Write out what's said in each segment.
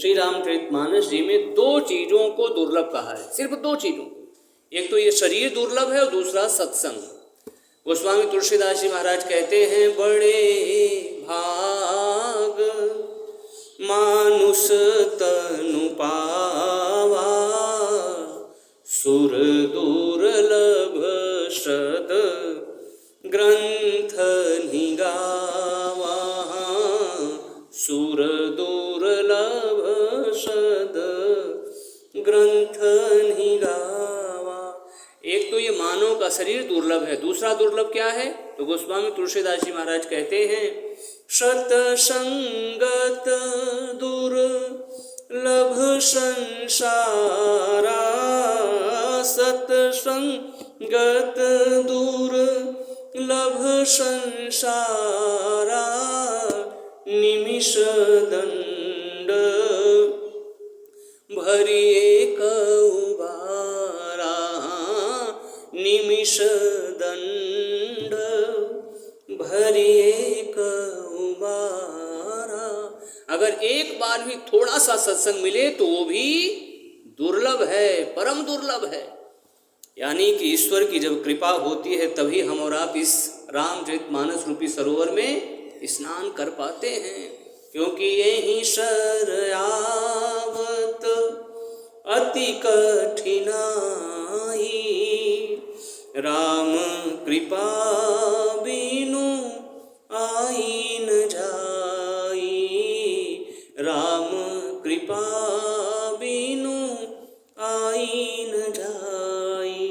श्री रामचरितमानस जी में दो चीजों को दुर्लभ कहा है, सिर्फ दो चीजों। एक तो ये शरीर दुर्लभ है और दूसरा सत्संग। गोस्वामी तुलसीदास जी महाराज कहते हैं, बड़े भाग मानुष तनु पावा, सुर दुर्लभ सद ग्रंथ निगावा, सुर दुर्लभ सद ग्रंथ निगावा। एक तो ये मानव का शरीर दुर्लभ है, दूसरा दुर्लभ क्या है? तो गोस्वामी तुलसीदास जी महाराज कहते हैं, सतसंगत दुर्लभ संसारा, सतसंगत दुर्लभ संसारा, निमिष दंड भरिए कउबारा, निमिष दंड भरिए कउबारा। अगर एक बार भी थोड़ा सा सत्संग मिले तो वो भी दुर्लभ है, परम दुर्लभ है। यानी कि ईश्वर की जब कृपा होती है तभी हम और आप इस रामचरितमानस रूपी सरोवर में स्नान कर पाते हैं, क्योंकि यही शरयावत अति कठिनाई, राम कृपा बिनु आई न जाई, राम कृपा बिनु आई न जाई।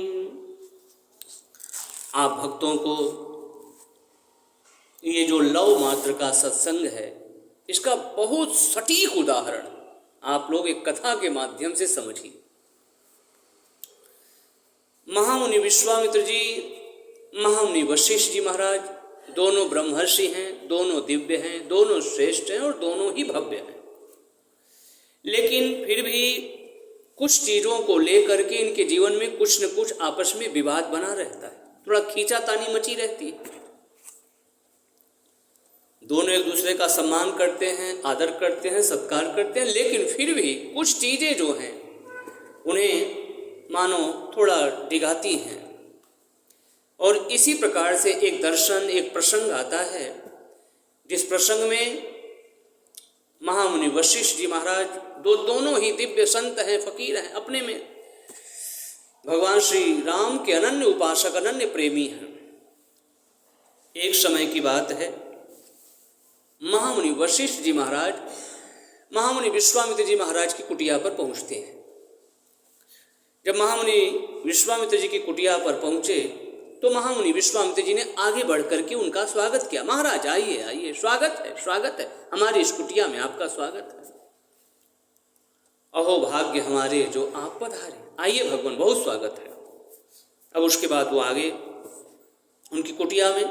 आप भक्तों को ये जो लव मात्र का सत्संग है, इसका बहुत सटीक उदाहरण आप लोग एक कथा के माध्यम से समझिए। महामुनि विश्वामित्र जी, महामुनि वशिष्ठ जी महाराज, दोनों ब्रह्मर्षि हैं, दोनों दिव्य हैं, दोनों श्रेष्ठ हैं और दोनों ही भव्य हैं। लेकिन फिर भी कुछ चीज़ों को लेकर के इनके जीवन में कुछ न कुछ आपस में विवाद बना रहता है, थोड़ा खींचातानी मची रहती है। दोनों एक दूसरे का सम्मान करते हैं, आदर करते हैं, सत्कार करते हैं, लेकिन फिर भी कुछ चीज़ें जो हैं उन्हें मानो थोड़ा डिगाती हैं। और इसी प्रकार से एक दर्शन, एक प्रसंग आता है, जिस प्रसंग में महामुनि वशिष्ठ जी महाराज दोनों ही दिव्य संत हैं, फकीर हैं, अपने में भगवान श्री राम के अनन्य उपासक, अनन्य प्रेमी हैं। एक समय की बात है, महामुनि वशिष्ठ जी महाराज महामुनि विश्वामित्र जी महाराज की कुटिया पर पहुंचते हैं। जब महामुनि विश्वामित्र जी की कुटिया पर पहुंचे तो महामुनि विश्वामित्र जी ने आगे बढ़ करके उनका स्वागत किया। महाराज आइए आइए, स्वागत है, स्वागत है, हमारी इस कुटिया में आपका स्वागत है। अहो भाग्य हमारे जो आप पधारे, आइए भगवान, बहुत स्वागत है। अब उसके बाद वो आगे उनकी कुटिया में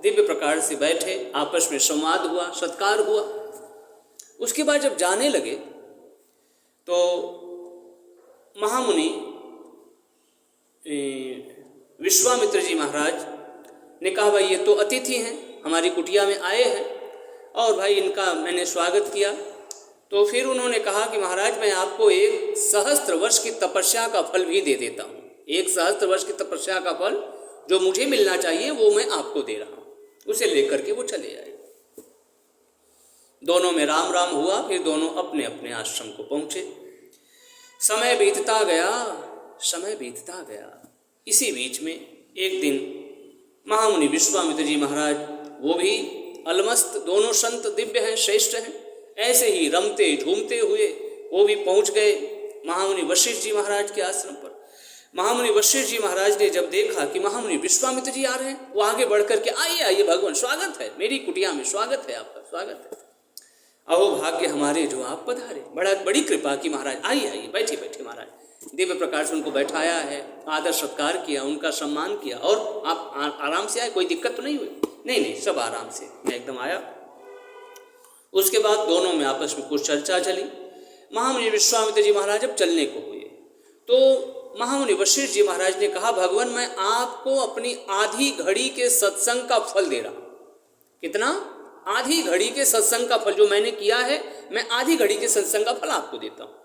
दिव्य प्रकार से बैठे, आपस में संवाद हुआ, सत्कार हुआ। उसके बाद जब जाने लगे तो महामुनि विश्वामित्र जी महाराज ने कहा, भाई ये तो अतिथि हैं, हमारी कुटिया में आए हैं और भाई इनका मैंने स्वागत किया। तो फिर उन्होंने कहा कि महाराज मैं आपको 1 सहस्त्र वर्ष की तपस्या का फल भी दे देता हूँ। 1 सहस्त्र वर्ष की तपस्या का फल जो मुझे मिलना चाहिए वो मैं आपको दे रहा हूँ। उसे लेकर के वो चले आए। दोनों में राम राम हुआ, फिर दोनों अपने अपने आश्रम को पहुंचे। समय बीतता गया, समय बीतता गया। इसी बीच में एक दिन महामुनि विश्वामित्र जी महाराज, वो भी अलमस्त, दोनों संत दिव्य हैं, श्रेष्ठ हैं, ऐसे ही रमते झूमते हुए वो भी पहुंच गए महामुनि वशिष्ठ जी महाराज के आश्रम पर। महामुनि वशिष्ठ जी महाराज ने जब देखा कि महामुनि विश्वामित्र जी आ रहे हैं, वो आगे बढ़ करके, आइए आइए भगवान, स्वागत है, मेरी कुटिया में स्वागत है, आपका स्वागत है। अहो भाग्य हमारे जो आप पधारे, बड़ी कृपा की महाराज, आइए आइए, बैठिए बैठिए महाराज। दिव्य प्रकार से उनको बैठाया है, आदर सत्कार किया, उनका सम्मान किया। और आप आराम से आए, कोई दिक्कत तो नहीं हुई? नहीं नहीं, सब आराम से, मैं एकदम आया। उसके बाद दोनों में आपस में कुछ चर्चा चली। महामुनि विश्वामित्र जी महाराज जब चलने को हुए तो महामुनि वशिष्ठ जी महाराज ने कहा, भगवान मैं आपको अपनी आधी घड़ी के सत्संग का फल दे रहा हूं। कितना? आधी घड़ी के सत्संग का फल जो मैंने किया है मैं आधी घड़ी के सत्संग का फल आपको देता हूँ।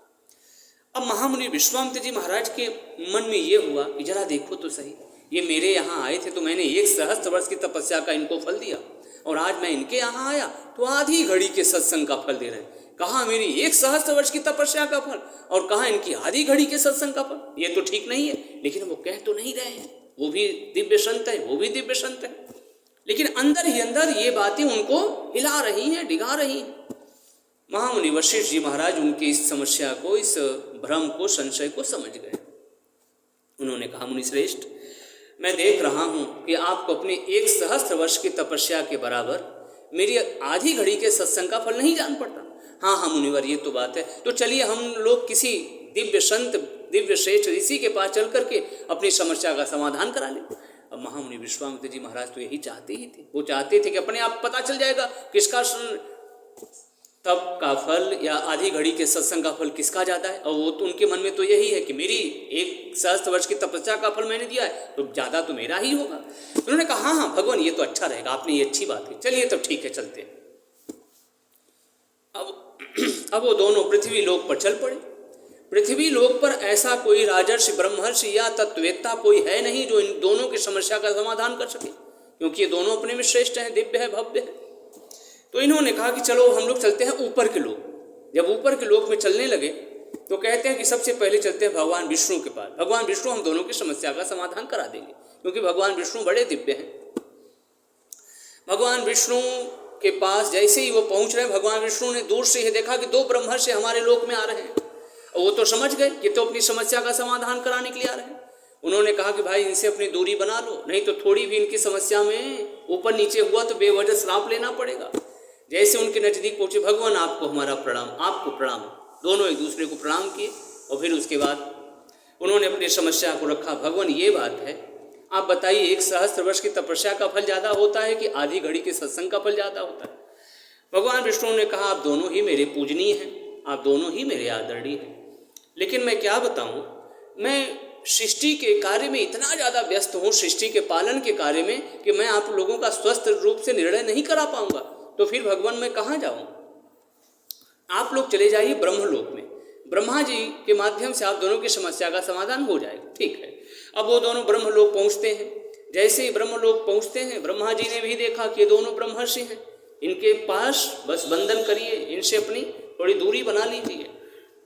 अब महामुनि विश्वामित्र जी महाराज के मन में ये हुआ कि जरा देखो तो सही, ये मेरे यहाँ आए थे तो मैंने 1 सहस्त्र वर्ष की तपस्या का इनको फल दिया, और आज मैं इनके यहाँ आया तो आधी घड़ी के सत्संग का फल दे रहे हैं। कहाँ मेरी 1 सहस्त्र वर्ष की तपस्या का फल और कहाँ इनकी आधी घड़ी के सत्संग का फल, ये तो ठीक नहीं है। लेकिन वो कह तो नहीं रहे हैं, वो भी दिव्य संत है, वो भी दिव्य संत है, लेकिन अंदर ही अंदर ये बातें उनको हिला रही हैं, डिगा रही हैं। महामुनि वशिष्ठ जी महाराज उनकी इस समस्या को, इस भ्रम को, संशय को समझ गए। उन्होंने कहा, मुनि श्रेष्ठ, मैं देख रहा हूं कि आपको अपने 1 सहस्त्र वर्ष की तपस्या के बराबर मेरी आधी घड़ी के सत्संग का फल नहीं जान पड़ता। हाँ हाँ मुनिवर, ये तो बात है, तो चलिए हम लोग किसी दिव्य संत, दिव्य श्रेष्ठ ऋषि के पास चल करके अपनी समस्या का समाधान करा लें। अब महामुनि विश्वामित्र जी महाराज तो यही चाहते ही थे, वो चाहते थे कि अपने आप पता चल जाएगा किसका तप का फल या आधी घड़ी के सत्संग का फल किसका ज़्यादा है। और वो तो उनके मन में तो यही है कि मेरी 1 सहस्त्र वर्ष की तपस्या का फल मैंने दिया है तो ज़्यादा तो मेरा ही होगा। उन्होंने कहा, हाँ हाँ भगवान, ये तो अच्छा रहेगा, आपने ये अच्छी बात है, चलिए तब ठीक है, चलते हैं। अब वो दोनों पृथ्वी लोक पर चल पड़े। पृथ्वी लोक पर ऐसा कोई राजर्षि, ब्रह्मर्षि या तत्ववेत्ता कोई है नहीं जो इन दोनों की समस्या का समाधान कर सके, क्योंकि ये दोनों अपने में श्रेष्ठ हैं, दिव्य है, भव्य है। तो इन्होंने कहा कि चलो हम लोग चलते हैं ऊपर के लोक। जब ऊपर के लोक में चलने लगे तो कहते हैं कि सबसे पहले चलते हैं भगवान विष्णु के पास। भगवान विष्णु हम दोनों की समस्या का समाधान करा देंगे, क्योंकि भगवान विष्णु बड़े दिव्य हैं। भगवान विष्णु के पास जैसे ही वो पहुंच रहे हैं, भगवान विष्णु ने दूर से ही देखा कि 2 ब्रह्मर्षि हमारे लोक में आ रहे हैं, और वो तो समझ गए कि तो अपनी समस्या का समाधान कराने के लिए आ रहे हैं। उन्होंने कहा कि भाई इनसे अपनी दूरी बना लो, नहीं तो थोड़ी भी इनकी समस्या में ऊपर नीचे हुआ तो बेवजह श्राप लेना पड़ेगा। जैसे उनके नजदीक पहुंचे, भगवान आपको हमारा प्रणाम, आपको प्रणाम। दोनों एक दूसरे को प्रणाम किए और फिर उसके बाद उन्होंने अपनी समस्या को रखा। भगवान ये बात है, आप बताइए 1 सहस्त्र वर्ष की तपस्या का फल ज़्यादा होता है कि आधी घड़ी के सत्संग का फल ज़्यादा होता है? भगवान विष्णु ने कहा, आप दोनों ही मेरे पूजनीय हैं, आप दोनों ही मेरे आदरणीय हैं, लेकिन मैं क्या बताऊं, मैं सृष्टि के कार्य में इतना ज़्यादा व्यस्त हूँ, सृष्टि के पालन के कार्य में, कि मैं आप लोगों का स्वस्थ रूप से निर्णय नहीं करा पाऊंगा। तो फिर भगवान मैं कहाँ जाऊँ? आप लोग चले जाइए ब्रह्मलोक में, ब्रह्मा जी के माध्यम से आप दोनों की समस्या का समाधान हो जाएगा। ठीक है। अब वो दोनों ब्रह्मलोक पहुँचते हैं। जैसे ही ब्रह्मलोक पहुँचते हैं, ब्रह्मा जी ने भी देखा कि ये दोनों ब्रह्मर्षि हैं, इनके पास बस बंधन करिए, इनसे अपनी थोड़ी दूरी बना लीजिए।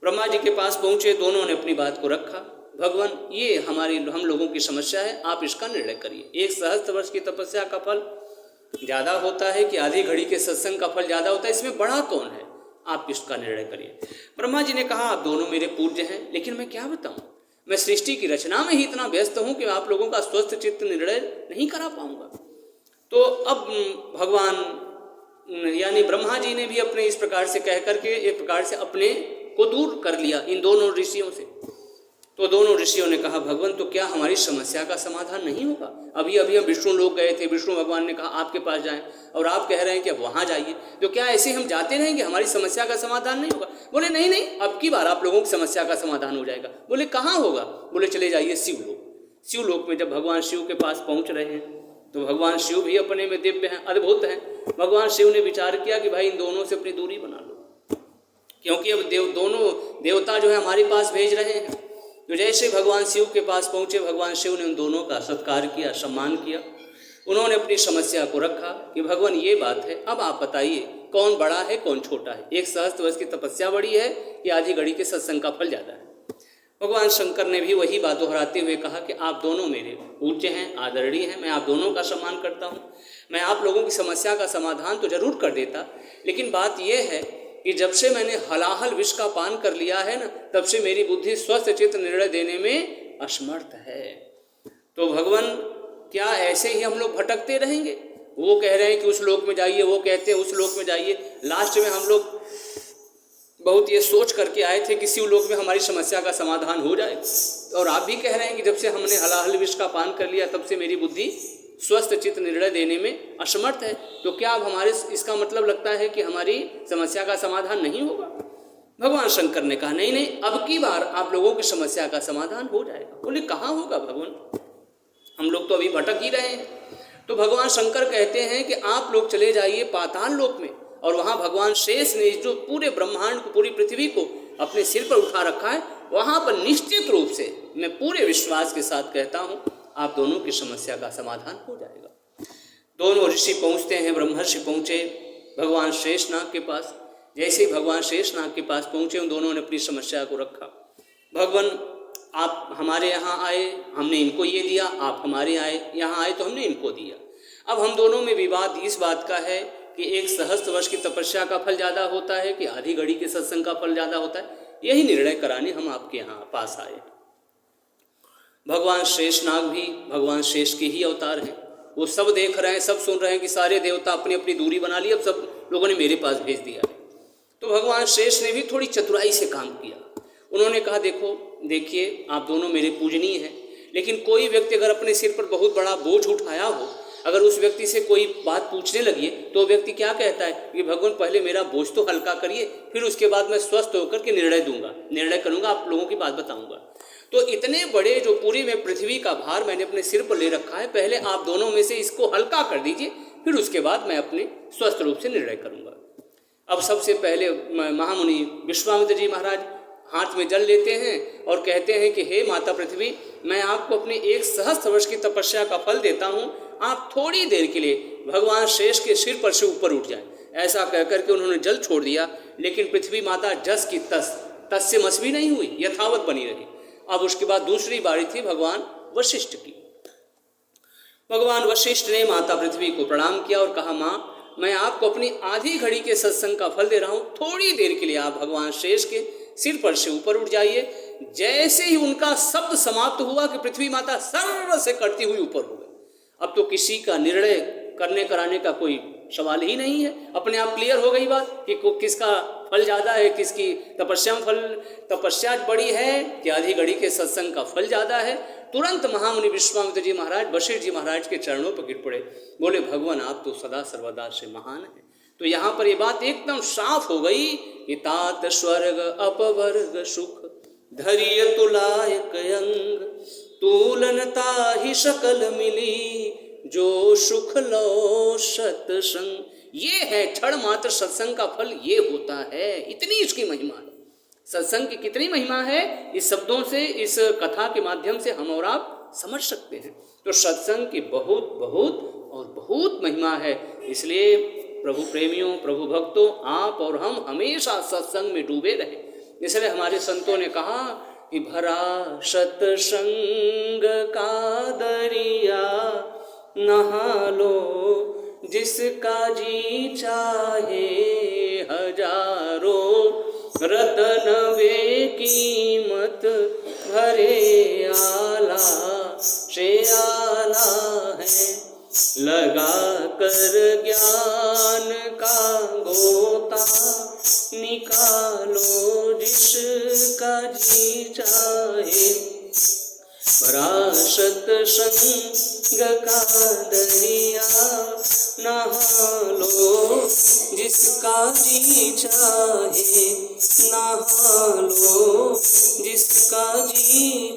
ब्रह्मा जी के पास पहुँचे, दोनों ने अपनी बात को रखा। भगवान, ये हम लोगों की समस्या है, आप इसका निर्णय करिए। 1 सहस्त्र वर्ष की तपस्या का फल ज़्यादा होता है कि आधी घड़ी के सत्संग का फल ज़्यादा होता है, इसमें बड़ा कौन है? आप इसका निर्णय करिए। ब्रह्मा जी ने कहा, आप दोनों मेरे पूज्य हैं, लेकिन मैं क्या बताऊं, मैं सृष्टि की रचना में ही इतना व्यस्त हूं कि आप लोगों का स्वस्थ चित्त निर्णय नहीं करा पाऊंगा। तो अब भगवान यानी ब्रह्मा जी ने भी अपने इस प्रकार से कह करके एक प्रकार से अपने को दूर कर लिया इन दोनों ऋषियों से। तो दोनों ऋषियों ने कहा, भगवान तो क्या हमारी समस्या का समाधान नहीं होगा? अभी अभी हम विष्णु लोक गए थे, विष्णु भगवान ने कहा आपके पास जाएं, और आप कह रहे हैं कि अब वहाँ जाइए, तो क्या ऐसे हम जाते रहेंगे, हमारी समस्या का समाधान नहीं होगा? बोले नहीं नहीं, अब की बार आप लोगों की समस्या का समाधान हो जाएगा। बोले कहाँ होगा? बोले चले जाइए शिवलोक। शिवलोक में जब भगवान शिव के पास पहुँच रहे हैं तो भगवान शिव भी अपने में दिव्य हैं, अद्भुत हैं। भगवान शिव ने विचार किया कि भाई इन दोनों से अपनी दूरी बना लो, क्योंकि अब दोनों देवता जो है हमारे पास भेज रहे हैं। तो जैसे भगवान शिव के पास पहुँचे, भगवान शिव ने उन दोनों का सत्कार किया, सम्मान किया। उन्होंने अपनी समस्या को रखा कि भगवान ये बात है, अब आप बताइए कौन बड़ा है कौन छोटा है? 1 सहस्त्र वर्ष की तपस्या बड़ी है कि आधी घड़ी के सत्संग का फल ज़्यादा है? भगवान शंकर ने भी वही बात दोहराते हुए कहा कि आप दोनों मेरे पूज्य हैं, आदरणीय हैं, मैं आप दोनों का सम्मान करता हूँ। मैं आप लोगों की समस्या का समाधान तो जरूर कर देता, लेकिन बात यह है कि जब से मैंने हलाहल विष का पान कर लिया है ना, तब से मेरी बुद्धि स्वस्थ चित्त निर्णय देने में असमर्थ है। तो भगवान क्या ऐसे ही हम लोग भटकते रहेंगे? वो कह रहे हैं कि उस लोक में जाइए, वो कहते हैं उस लोक में जाइए। लास्ट में हम लोग बहुत ये सोच करके आए थे कि शिव लोक में हमारी समस्या का समाधान हो जाए, और आप भी कह रहे हैं कि जब से हमने हलाहल विष का पान कर लिया तब से मेरी बुद्धि स्वस्थ चित्त निर्णय देने में असमर्थ है। तो क्या अब हमारे इसका मतलब लगता है कि हमारी समस्या का समाधान नहीं होगा? भगवान शंकर ने कहा नहीं नहीं, अब की बार आप लोगों की समस्या का समाधान हो जाएगा। बोले कहाँ होगा भगवान, हम लोग तो अभी भटक ही रहे हैं। तो भगवान शंकर कहते हैं कि आप लोग चले जाइए पाताल लोक में, और वहाँ भगवान शेष ने जो पूरे ब्रह्मांड को, पूरी पृथ्वी को अपने सिर पर उठा रखा है, वहाँ पर निश्चित रूप से मैं पूरे विश्वास के साथ कहता हूँ आप दोनों की समस्या का समाधान हो जाएगा। दोनों ऋषि पहुँचते हैं, ब्रह्मर्षि पहुँचे भगवान शेषनाग के पास। जैसे ही भगवान शेषनाग के पास पहुँचे, उन दोनों ने अपनी समस्या को रखा। भगवान आप हमारे यहाँ आए, हमने इनको ये दिया, आप हमारे यहाँ आए तो हमने इनको दिया। अब हम दोनों में विवाद इस बात का है कि एक सहस्त्र वर्ष की तपस्या का फल ज़्यादा होता है कि आधी घड़ी के सत्संग का फल ज़्यादा होता है। यही निर्णय कराने हम आपके यहाँ पास आए। भगवान शेषनाग भी भगवान शेष के ही अवतार हैं। वो सब देख रहे हैं, सब सुन रहे हैं कि सारे देवता अपनी अपनी दूरी बना ली, अब सब लोगों ने मेरे पास भेज दिया है। तो भगवान शेष ने भी थोड़ी चतुराई से काम किया। उन्होंने कहा देखिए आप दोनों मेरे पूजनीय हैं, लेकिन कोई व्यक्ति अगर अपने सिर पर बहुत बड़ा बोझ उठाया हो, अगर उस व्यक्ति से कोई बात पूछने लगी तो व्यक्ति क्या कहता है कि भगवान पहले मेरा बोझ तो हल्का करिए, फिर उसके बाद मैं स्वस्थ होकर के निर्णय करूंगा, आप लोगों की बात बताऊंगा। तो इतने बड़े जो पूरी में पृथ्वी का भार मैंने अपने सिर पर ले रखा है, पहले आप दोनों में से इसको हल्का कर दीजिए, फिर उसके बाद मैं अपने स्वस्थ रूप से निर्णय करूंगा। अब सबसे पहले महामुनि विश्वामित्र जी महाराज हाथ में जल लेते हैं और कहते हैं कि हे माता पृथ्वी, मैं आपको अपने 1 सहस्त्र वर्ष की तपस्या का फल देता हूँ, आप थोड़ी देर के लिए भगवान शेष के सिर पर से ऊपर उठ जाएं। ऐसा कहकर के उन्होंने जल छोड़ दिया, लेकिन पृथ्वी माता जस की तस से मस भी नहीं हुई, यथावत बनी रही। अब उसके बाद दूसरी बारी थी भगवान वशिष्ठ की। भगवान वशिष्ठ ने माता पृथ्वी को प्रणाम किया और कहा, माँ मैं आपको अपनी आधी घड़ी के सत्संग का फल दे रहा हूँ, थोड़ी देर के लिए आप भगवान शेष के सिर पर से ऊपर उठ जाइए। जैसे ही उनका शब्द समाप्त हुआ कि पृथ्वी माता सर्व से करती हुई ऊपर हो गई। अब तो किसी का निर्णय करने कराने का कोई सवाल ही नहीं है, अपने आप क्लियर हो गई बात कि किसका फल ज़्यादा है, किसकी तपस्या बड़ी है कि आधी घड़ी के सत्संग का फल ज़्यादा है। तुरंत महामुनि विश्वामित्र जी महाराज वशिष्ठ जी महाराज के चरणों पर गिर पड़े, बोले भगवान आप तो सदा सर्वदा से महान है। तो यहाँ पर ये बात एकदम साफ हो गई कि तात स्वर्ग अपवर्ग सुख धैर्य तुलायक अंग तुलनता ही सकल मिली जो सुख लो सत्संग। ये है क्षण मात्र सत्संग का फल, ये होता है। इतनी इसकी महिमा है। सत्संग की कितनी महिमा है, इस शब्दों से, इस कथा के माध्यम से हम और आप समझ सकते हैं। तो सत्संग की बहुत बहुत और बहुत महिमा है। इसलिए प्रभु प्रेमियों, प्रभु भक्तों, आप और हम हमेशा सत्संग में डूबे रहें। इसलिए हमारे संतों ने कहा कि भरा सत्संग का दरिया नहा लो जिसका जी चाहे हजारों रतन वे कीमत भरे आला से आला है। लगा कर ज्ञान का गोता निकालो जिसका जी चाहे। पराशत संग का दरिया नहा लो जिसका जी चाहे, नहा लो जिसका जी